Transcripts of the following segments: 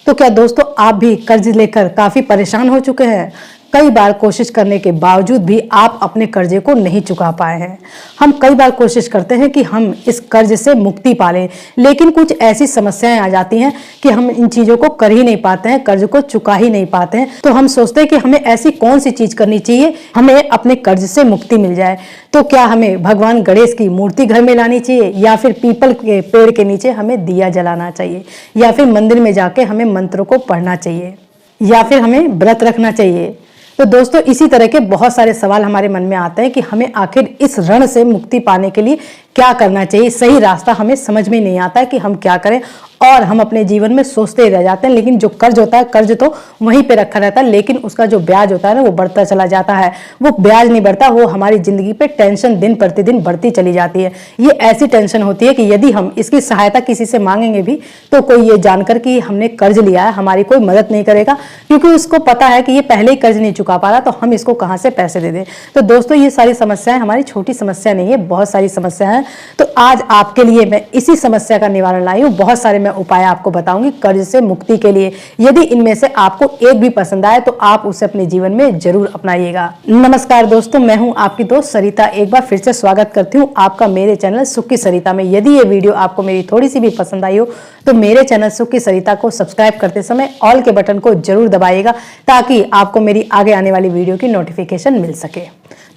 तो क्या दोस्तों आप भी कर्ज लेकर काफी परेशान हो चुके हैं? कई बार कोशिश करने के बावजूद भी आप अपने कर्जे को नहीं चुका पाए हैं। हम कई बार कोशिश करते हैं कि हम इस कर्ज से मुक्ति पा लें, लेकिन कुछ ऐसी समस्याएं आ जाती हैं कि हम इन चीजों को कर ही नहीं पाते हैं, कर्ज को चुका ही नहीं पाते हैं। तो हम सोचते हैं कि हमें ऐसी कौन सी चीज करनी चाहिए हमें अपने कर्ज से मुक्ति मिल जाए। तो क्या हमें भगवान गणेश की मूर्ति घर में लानी चाहिए, या फिर पीपल के पेड़ के नीचे हमें दिया जलाना चाहिए, या फिर मंदिर में जाके हमें मंत्रों को पढ़ना चाहिए, या फिर हमें व्रत रखना चाहिए? तो दोस्तों इसी तरह के बहुत सारे सवाल हमारे मन में आते हैं कि हमें आखिर इस ऋण से मुक्ति पाने के लिए क्या करना चाहिए। सही रास्ता हमें समझ में नहीं आता है कि हम क्या करें, और हम अपने जीवन में सोचते ही रह जाते हैं। लेकिन जो कर्ज होता है, कर्ज तो वहीं पे रखा रहता है, लेकिन उसका जो ब्याज होता है ना, वो बढ़ता चला जाता है। वो ब्याज नहीं बढ़ता, वो हमारी जिंदगी पे टेंशन दिन प्रतिदिन बढ़ती चली जाती है। ये ऐसी टेंशन होती है कि यदि हम इसकी सहायता किसी से मांगेंगे भी तो कोई ये जानकर कि हमने कर्ज लिया है हमारी कोई मदद नहीं करेगा, क्योंकि उसको पता है कि ये पहले ही कर्ज नहीं चुका पा रहा, तो हम इसको कहाँ से पैसे दे दें। तो दोस्तों ये सारी समस्याएं हमारी छोटी समस्या नहीं है, बहुत सारी समस्या है। तो आज आपके लिए मैं इसी समस्या का निवारण लाई हूँ। बहुत सारे मैं उपाय आपको बताऊंगी कर्ज से मुक्ति के लिए। यदि इनमें से आपको एक भी पसंद आए तो आप उसे अपने जीवन में जरूर अपनाइएगा। नमस्कार दोस्तों, मैं हूं आपकी दोस्त सरिता। एक बार फिर से स्वागत करती हूं आपका मेरे चैनल सुख की सरिता में। यदि ये वीडियो आपको मेरी थोड़ी सी भी पसंद आई हो तो मेरे चैनल सुख की सरिता को सब्सक्राइब करते समय ऑल के बटन को जरूर दबाइएगा, ताकि आपको मेरी आगे आने वाली वीडियो की नोटिफिकेशन मिल सके।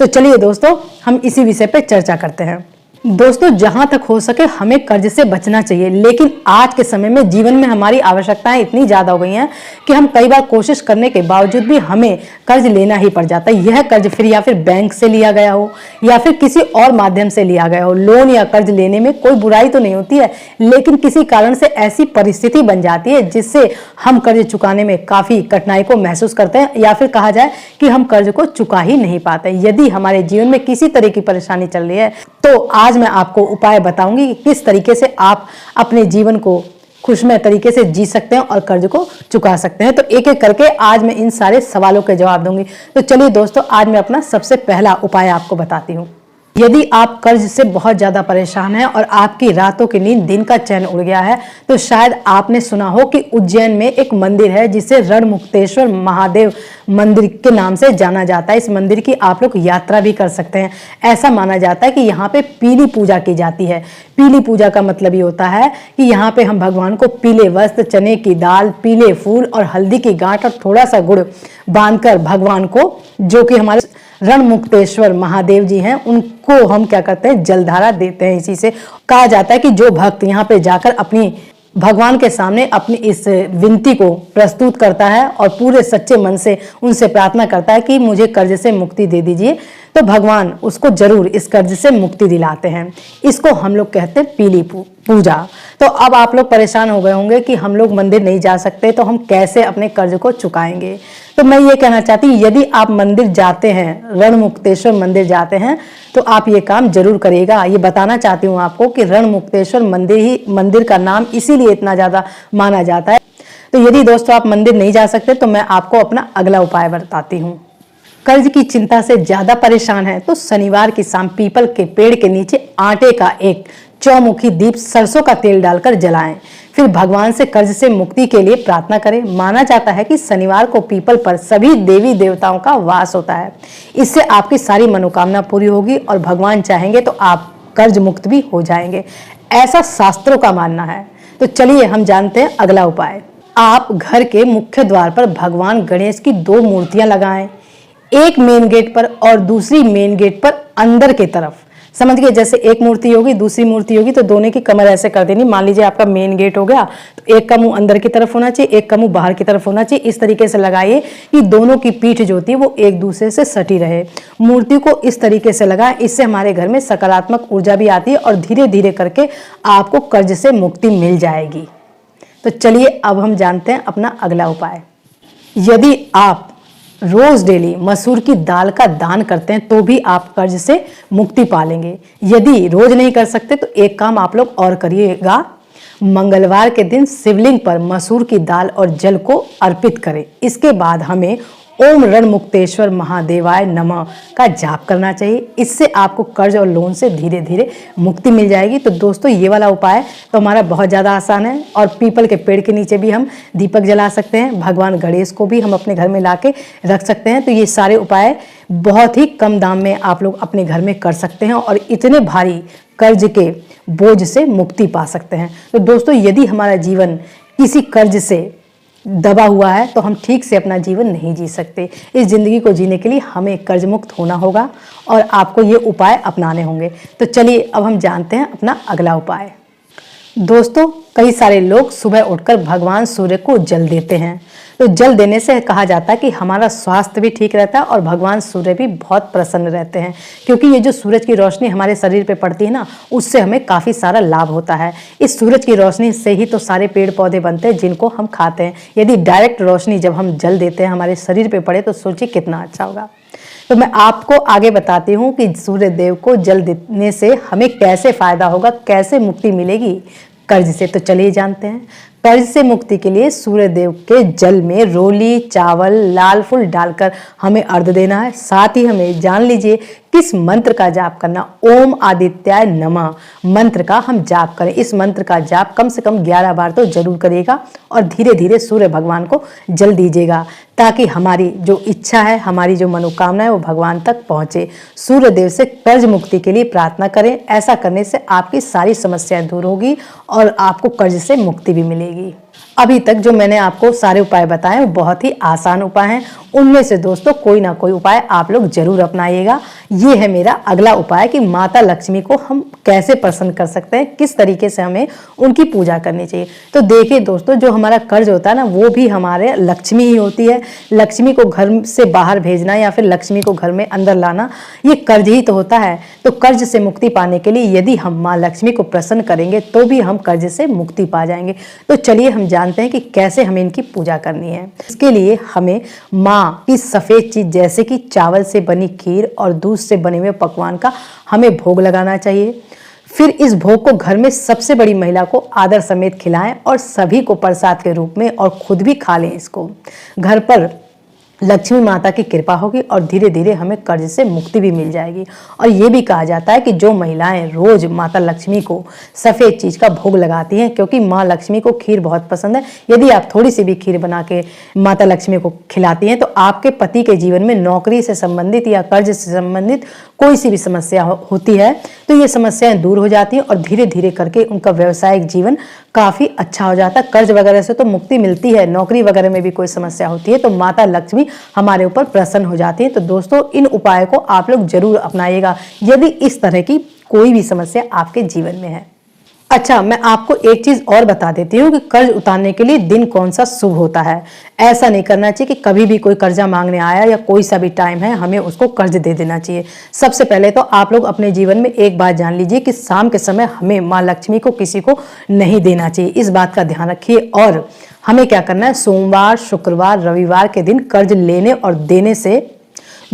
तो चलिए दोस्तों हम इसी विषय पर चर्चा करते हैं। दोस्तों जहां तक हो सके हमें कर्ज से बचना चाहिए, लेकिन आज के समय में जीवन में हमारी आवश्यकताएं इतनी ज्यादा हो गई हैं कि हम कई बार कोशिश करने के बावजूद भी हमें कर्ज लेना ही पड़ जाता है। यह कर्ज फिर या फिर बैंक से लिया गया हो या फिर किसी और माध्यम से लिया गया हो। लोन या कर्ज लेने में कोई बुराई तो नहीं होती है, लेकिन किसी कारण से ऐसी परिस्थिति बन जाती है जिससे हम कर्ज चुकाने में काफी कठिनाई को महसूस करते हैं, या फिर कहा जाए कि हम कर्ज को चुका ही नहीं पाते। यदि हमारे जीवन में किसी तरह की परेशानी चल रही है तो आज मैं आपको उपाय बताऊंगी कि किस तरीके से आप अपने जीवन को खुशमय तरीके से जी सकते हैं और कर्ज को चुका सकते हैं। तो एक एक करके आज मैं इन सारे सवालों के जवाब दूंगी। तो चलिए दोस्तों आज मैं अपना सबसे पहला उपाय आपको बताती हूँ। यदि आप कर्ज से बहुत ज्यादा परेशान हैं और आपकी रातों की नींद दिन का चैन उड़ गया है, तो शायद आपने सुना हो कि उज्जैन में एक मंदिर है जिसे रणमुक्तेश्वर महादेव मंदिर के नाम से जाना जाता है। इस मंदिर की आप लोग यात्रा भी कर सकते हैं। ऐसा माना जाता है कि यहाँ पे पीली पूजा की जाती है। पीली पूजा का मतलब ये होता है कि यहाँ पे हम भगवान को पीले वस्त्र, चने की दाल, पीले फूल और हल्दी की गांठ और थोड़ा सा गुड़ बांधकर भगवान को, जो कि हमारे रणमुक्तेश्वर महादेव जी हैं, उनको हम क्या करते हैं, जलधारा देते हैं। इसी से कहा जाता है कि जो भक्त यहाँ पे जाकर अपनी भगवान के सामने अपनी इस विनती को प्रस्तुत करता है और पूरे सच्चे मन से उनसे प्रार्थना करता है कि मुझे कर्ज से मुक्ति दे दीजिए, तो भगवान उसको जरूर इस कर्ज से मुक्ति दिलाते हैं। इसको हम लोग कहते हैं पीली पूजा। तो अब आप लोग परेशान हो गए होंगे कि हम लोग मंदिर नहीं जा सकते, तो हम कैसे अपने कर्ज को चुकाएंगे। तो मैं ये कहना चाहती हूँ, यदि आप मंदिर जाते हैं, रणमुक्तेश्वर मंदिर जाते हैं, तो आप ये काम जरूर करिएगा। ये बताना चाहती हूँ आपको कि रणमुक्तेश्वर मंदिर का नाम इसीलिए इतना ज्यादा माना जाता है। तो यदि दोस्तों आप मंदिर नहीं जा सकते तो मैं आपको अपना अगला उपाय बताती हूँ। कर्ज की चिंता से ज्यादा परेशान है तो शनिवार की शाम पीपल के पेड़ के नीचे आटे का एक चौमुखी दीप सरसों का तेल डालकर जलाएं। फिर भगवान से कर्ज से मुक्ति के लिए प्रार्थना करें। माना जाता है कि शनिवार को पीपल पर सभी देवी देवताओं का वास होता है। इससे आपकी सारी मनोकामना पूरी होगी और भगवान चाहेंगे तो आप कर्ज मुक्त भी हो जाएंगे, ऐसा शास्त्रों का मानना है। तो चलिए हम जानते हैं अगला उपाय। आप घर के मुख्य द्वार पर भगवान गणेश की 2 मूर्तियां लगाएं, एक मेन गेट पर और दूसरी मेन गेट पर अंदर की तरफ। समझ गए, जैसे एक मूर्ति होगी दूसरी मूर्ति होगी तो दोनों की कमर ऐसे कर देनी। मान लीजिए आपका मेन गेट हो गया तो एक का मुंह अंदर की तरफ होना चाहिए, एक का मुंह बाहर की तरफ होना चाहिए। इस तरीके से लगाइए कि दोनों की पीठ जो होती है वो एक दूसरे से सटी रहे। मूर्ति को इस तरीके से लगाएं, इससे हमारे घर में सकारात्मक ऊर्जा भी आती है और धीरे धीरे करके आपको कर्ज से मुक्ति मिल जाएगी। तो चलिए अब हम जानते हैं अपना अगला उपाय। यदि आप रोज डेली मसूर की दाल का दान करते हैं तो भी आप कर्ज से मुक्ति पालेंगे। यदि रोज नहीं कर सकते तो एक काम आप लोग और करिएगा, मंगलवार के दिन शिवलिंग पर मसूर की दाल और जल को अर्पित करें। इसके बाद हमें ओम ऋण मुक्तेश्वर महादेवाय नमः का जाप करना चाहिए। इससे आपको कर्ज और लोन से धीरे धीरे मुक्ति मिल जाएगी। तो दोस्तों ये वाला उपाय तो हमारा बहुत ज़्यादा आसान है। और पीपल के पेड़ के नीचे भी हम दीपक जला सकते हैं, भगवान गणेश को भी हम अपने घर में ला के रख सकते हैं। तो ये सारे उपाय बहुत ही कम दाम में आप लोग अपने घर में कर सकते हैं और इतने भारी कर्ज के बोझ से मुक्ति पा सकते हैं। तो दोस्तों यदि हमारा जीवन किसी कर्ज से दबा हुआ है तो हम ठीक से अपना जीवन नहीं जी सकते। इस ज़िंदगी को जीने के लिए हमें कर्ज मुक्त होना होगा और आपको ये उपाय अपनाने होंगे। तो चलिए अब हम जानते हैं अपना अगला उपाय। दोस्तों कई सारे लोग सुबह उठकर भगवान सूर्य को जल देते हैं। तो जल देने से कहा जाता है कि हमारा स्वास्थ्य भी ठीक रहता है और भगवान सूर्य भी बहुत प्रसन्न रहते हैं, क्योंकि ये जो सूरज की रोशनी हमारे शरीर पे पड़ती है ना, उससे हमें काफ़ी सारा लाभ होता है। इस सूरज की रोशनी से ही तो सारे पेड़ पौधे बनते हैं जिनको हम खाते हैं। यदि डायरेक्ट रोशनी जब हम जल देते हैं हमारे शरीर पर पड़े तो सोचिए कितना अच्छा होगा। तो मैं आपको आगे बताती हूँ कि सूर्य देव को जल देने से हमें कैसे फ़ायदा होगा, कैसे मुक्ति मिलेगी कर्ज से। तो चलिए जानते हैं। कर्ज से मुक्ति के लिए सूर्य देव के जल में रोली, चावल, लाल फूल डालकर हमें अर्घ देना है। साथ ही हमें जान लीजिए किस मंत्र का जाप करना। ओम आदित्याय नमः मंत्र का हम जाप करें। इस मंत्र का जाप कम से कम 11 बार तो जरूर करिएगा और धीरे धीरे सूर्य भगवान को जल दीजिएगा, ताकि हमारी जो इच्छा है, हमारी जो मनोकामना है वो भगवान तक पहुंचे। सूर्य देव से कर्ज मुक्ति के लिए प्रार्थना करें। ऐसा करने से आपकी सारी समस्याएं दूर होगी और आपको कर्ज से मुक्ति भी मिलेगी। अभी तक जो मैंने आपको सारे उपाय बताए वो बहुत ही आसान उपाय हैं। उनमें से दोस्तों कोई ना कोई उपाय आप लोग जरूर अपनाइएगा। ये है मेरा अगला उपाय कि माता लक्ष्मी को हम कैसे प्रसन्न कर सकते हैं, किस तरीके से हमें उनकी पूजा करनी चाहिए। तो देखिए दोस्तों, जो हमारा कर्ज होता है ना, वो भी हमारे लक्ष्मी ही होती है। लक्ष्मी को घर से बाहर भेजना या फिर लक्ष्मी को घर में अंदर लाना, ये कर्ज ही तो होता है। तो कर्ज से मुक्ति पाने के लिए यदि हम माँ लक्ष्मी को प्रसन्न करेंगे तो भी हम कर्ज से मुक्ति पा जाएंगे। तो चलिए हम जानते हैं कि कैसे हमें इनकी पूजा करनी है। इसके लिए हमें माँ की सफेद चीज जैसे कि चावल से बनी खीर और दूध से बने हुए पकवान का हमें भोग लगाना चाहिए। फिर इस भोग को घर में सबसे बड़ी महिला को आदर समेत खिलाएं और सभी को प्रसाद के रूप में और खुद भी खा लें। इसको घर पर लक्ष्मी माता की कृपा होगी और धीरे धीरे हमें कर्ज से मुक्ति भी मिल जाएगी। और ये भी कहा जाता है कि जो महिलाएं रोज माता लक्ष्मी को सफ़ेद चीज़ का भोग लगाती हैं, क्योंकि माँ लक्ष्मी को खीर बहुत पसंद है, यदि आप थोड़ी सी भी खीर बना के माता लक्ष्मी को खिलाती हैं तो आपके पति के जीवन में नौकरी से संबंधित या कर्ज से संबंधित कोई सी भी समस्या होती है तो ये समस्याएं दूर हो जाती हैं और धीरे धीरे करके उनका व्यवसायिक जीवन काफ़ी अच्छा हो जाता है। कर्ज वगैरह से तो मुक्ति मिलती है, नौकरी वगैरह में भी कोई समस्या होती है तो माता लक्ष्मी हमारे ऊपर प्रसन्न हो जाती है। तो दोस्तों इन उपायों को आप लोग जरूर अपनाइएगा यदि इस तरह की कोई भी समस्या आपके जीवन में है। अच्छा, मैं आपको एक चीज और बता देती हूँ कि कर्ज उतारने के लिए दिन कौन सा शुभ होता है। ऐसा नहीं करना चाहिए कि कभी भी कोई कर्जा मांगने आया या कोई सा भी टाइम है हमें उसको कर्ज दे देना चाहिए। सबसे पहले तो आप लोग अपने जीवन में एक बात जान लीजिए कि शाम के समय हमें माँ लक्ष्मी को किसी को नहीं देना चाहिए। इस बात का ध्यान रखिए। और हमें क्या करना है, सोमवार, शुक्रवार, रविवार के दिन कर्ज लेने और देने से,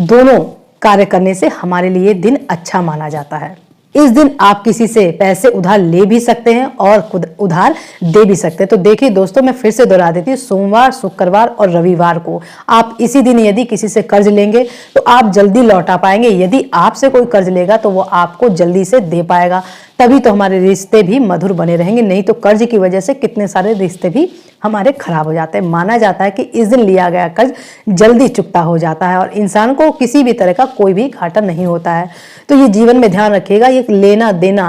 दोनों कार्य करने से हमारे लिए दिन अच्छा माना जाता है। इस दिन आप किसी से पैसे उधार ले भी सकते हैं और खुद उधार दे भी सकते हैं। तो देखिए दोस्तों, मैं फिर से दोहरा देती हूँ, सोमवार, शुक्रवार और रविवार को आप इसी दिन यदि किसी से कर्ज लेंगे तो आप जल्दी लौटा पाएंगे। यदि आपसे कोई कर्ज लेगा तो वो आपको जल्दी से दे पाएगा, तभी तो हमारे रिश्ते भी मधुर बने रहेंगे। नहीं तो कर्ज की वजह से कितने सारे रिश्ते भी हमारे खराब हो जाते हैं। माना जाता है कि इस दिन लिया गया कर्ज जल्दी चुकता हो जाता है और इंसान को किसी भी तरह का कोई भी घाटा नहीं होता है। तो ये जीवन में ध्यान रखिएगा, ये लेना देना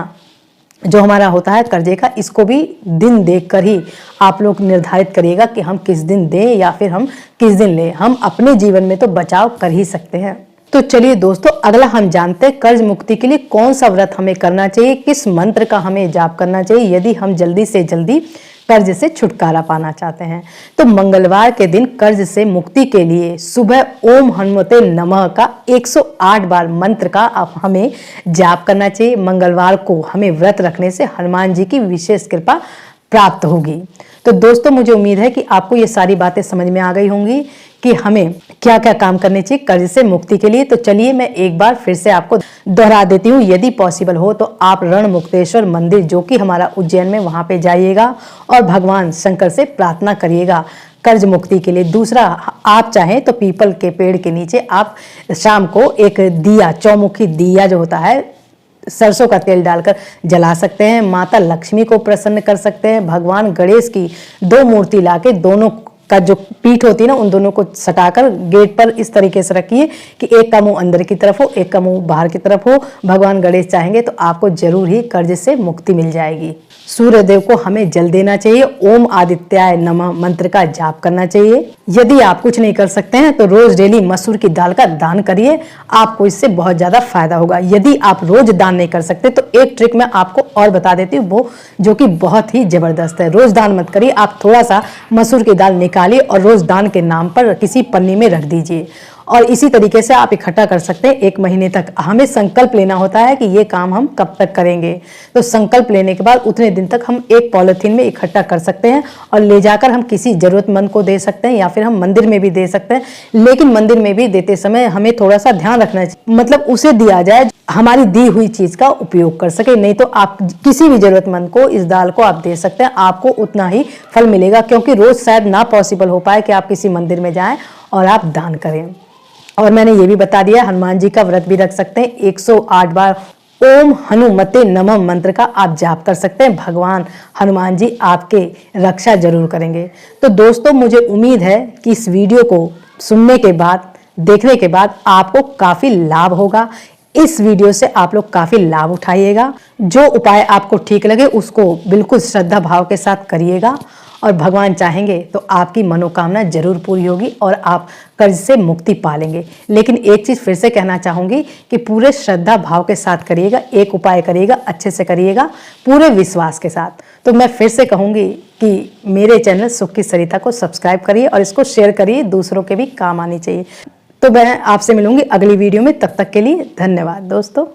जो हमारा होता है कर्जे का, इसको भी दिन देखकर ही आप लोग निर्धारित करिएगा कि हम किस दिन दें या फिर हम किस दिन लें। हम अपने जीवन में तो बचाव कर ही सकते हैं। तो चलिए दोस्तों, अगला हम जानते हैं कर्ज मुक्ति के लिए कौन सा व्रत हमें करना चाहिए, किस मंत्र का हमें जाप करना चाहिए यदि हम जल्दी से जल्दी कर्ज से छुटकारा पाना चाहते हैं। तो मंगलवार के दिन कर्ज से मुक्ति के लिए सुबह ओम हनुमते नमः का 108 बार मंत्र का हमें जाप करना चाहिए। मंगलवार को हमें व्रत रखने से हनुमान जी की विशेष कृपा प्राप्त होगी। तो दोस्तों, मुझे उम्मीद है कि आपको ये सारी बातें समझ में आ गई होंगी कि हमें क्या क्या काम करने चाहिए कर्ज से मुक्ति के लिए। तो चलिए मैं एक बार फिर से आपको दोहरा देती हूँ। यदि पॉसिबल हो तो आप ऋण मुक्तेश्वर मंदिर जो कि हमारा उज्जैन में, वहां पे जाइएगा और भगवान शंकर से प्रार्थना करिएगा। कर्ज मुक्ति के लिए। दूसरा, आप चाहें तो पीपल के पेड़ के नीचे आप शाम को एक दिया, चौमुखी दिया जो होता है, सरसों का तेल डालकर जला सकते हैं। माता लक्ष्मी को प्रसन्न कर सकते हैं। भगवान गणेश की 2 मूर्ति लाके दोनों का जो पीठ होती है ना, उन दोनों को सटाकर गेट पर इस तरीके से रखिए कि एक का मुंह अंदर की तरफ हो, एक का मुंह बाहर की तरफ हो। भगवान गणेश चाहेंगे तो आपको जरूर ही कर्ज से मुक्ति मिल जाएगी। सूर्य देव को हमें जल देना चाहिए। ओम आदित्याय नमः मंत्र का जाप करना चाहिए। यदि आप कुछ नहीं कर सकते हैं तो रोज डेली मसूर की दाल का दान करिए, आपको इससे बहुत ज्यादा फायदा होगा। यदि आप रोज दान नहीं कर सकते तो एक ट्रिक मैं आपको और बता देती हूँ, वो जो कि बहुत ही जबरदस्त है। रोज दान मत करिए, आप थोड़ा सा मसूर की दाल निकालिए और रोज दान के नाम पर किसी पन्नी में रख दीजिए और इसी तरीके से आप इकट्ठा कर सकते हैं 1 महीने तक। हमें संकल्प लेना होता है कि ये काम हम कब तक करेंगे, तो संकल्प लेने के बाद उतने दिन तक हम एक पॉलिथीन में इकट्ठा कर सकते हैं और ले जाकर हम किसी जरूरतमंद को दे सकते हैं या फिर हम मंदिर में भी दे सकते हैं। लेकिन मंदिर में भी देते समय हमें थोड़ा सा ध्यान रखना चाहिए, मतलब उसे दिया जाए हमारी दी हुई चीज का उपयोग कर सके। नहीं तो आप किसी भी जरूरतमंद को इस दाल को आप दे सकते हैं, आपको उतना ही फल मिलेगा, क्योंकि रोज शायद ना पॉसिबल हो पाए कि आप किसी मंदिर में जाएं और आप दान करें। और मैंने ये भी बता दिया, हनुमान जी का व्रत भी रख सकते हैं। 108 बार ओम हनुमते नमः मंत्र का आप जाप कर सकते हैं। भगवान हनुमान जी आपके रक्षा जरूर करेंगे। तो दोस्तों, मुझे उम्मीद है कि इस वीडियो को सुनने के बाद, देखने के बाद आपको काफी लाभ होगा। इस वीडियो से आप लोग काफी लाभ उठाइएगा। जो उपाय आपको ठीक लगे उसको बिल्कुल श्रद्धा भाव के साथ करिएगा और भगवान चाहेंगे तो आपकी मनोकामना जरूर पूरी होगी और आप कर्ज से मुक्ति पा लेंगे। लेकिन एक चीज फिर से कहना चाहूंगी कि पूरे श्रद्धा भाव के साथ करिएगा, एक उपाय करिएगा, अच्छे से करिएगा, पूरे विश्वास के साथ। तो मैं फिर से कहूंगी कि मेरे चैनल सुख की सरिता को सब्सक्राइब करिए और इसको शेयर करिए, दूसरों के भी काम आनी चाहिए। तो मैं आपसे मिलूंगी अगली वीडियो में, तब तक के लिए धन्यवाद दोस्तों।